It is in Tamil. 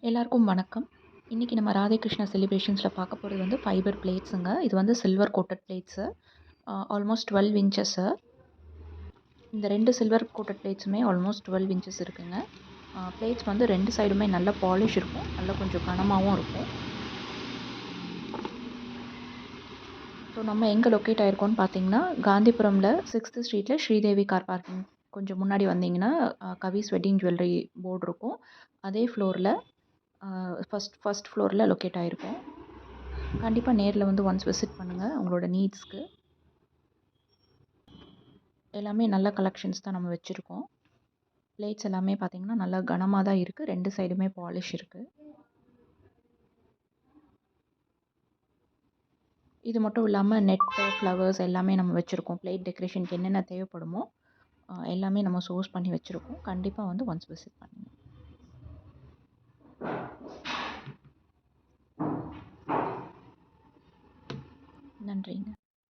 எல்லாருக்கும் வணக்கம். இன்னைக்கு நம்ம ராதேகிருஷ்ணா செலிப்ரேஷன்ஸ்ல பார்க்க போறது வந்து ஃபைபர் பிளேட்ஸுங்க. இது வந்து silver coated plates. Almost 12 inches. இந்த 2 சில்வர் கோட்டட் பிளேட்ஸுமே ஆல்மோஸ்ட் 12 இன்ச்சஸ் இருக்குங்க. பிளேட்ஸ் வந்து 2 சைடுமே நல்ல பாலிஷ் இருக்கும். நல்லா கொஞ்சம் கனமாவும் இருக்கும். ஸோ நம்ம எங்க லொக்கேட் ஆயிருக்கோம்னு பார்த்தீங்கன்னா, காந்திபுரம்ல 6த் ஸ்ட்ரீட்ல ஸ்ரீதேவி கார் பார்க்கிங் கொஞ்சம் முன்னாடி வந்தீங்கன்னா, கவிஸ் வெட்டிங் ஜுவல்லரி போர்டு இருக்கும். அதே ஃப்ளோர்ல ஃபர்ஸ்ட் ஃப்ளோர்ல லொக்கேட் ஆயிருக்கோம். கண்டிப்பா நேர்ல வந்து ஒன்ஸ் விசிட் பண்ணுங்க. உங்களோட நீட்ஸ்க்கு. எல்லாமே நல்ல கலெக்ஷன்ஸ் தான் நம்ம வச்சிருக்கோம். பிளேட்ஸ் எல்லாமே பார்த்தீங்கன்னா, நல்லா கனமா தான் இருக்கு. 2 சைடுமே பாலிஷ் இருக்கு. இது மட்டும் இல்லாம நெட்டு, ஃப்ளவர்ஸ் எல்லாமே நம்ம வச்சிருக்கோம். பிளேட் டெக்கரேஷனுக்கு என்னென்ன தேவைப்படுமோ, எல்லாமே நம்ம சோர்ஸ் பண்ணி வச்சிருக்கோம். கண்டிப்பா வந்து ஒன்ஸ் விசிட் பண்ணுங்க. நன்றிங்க.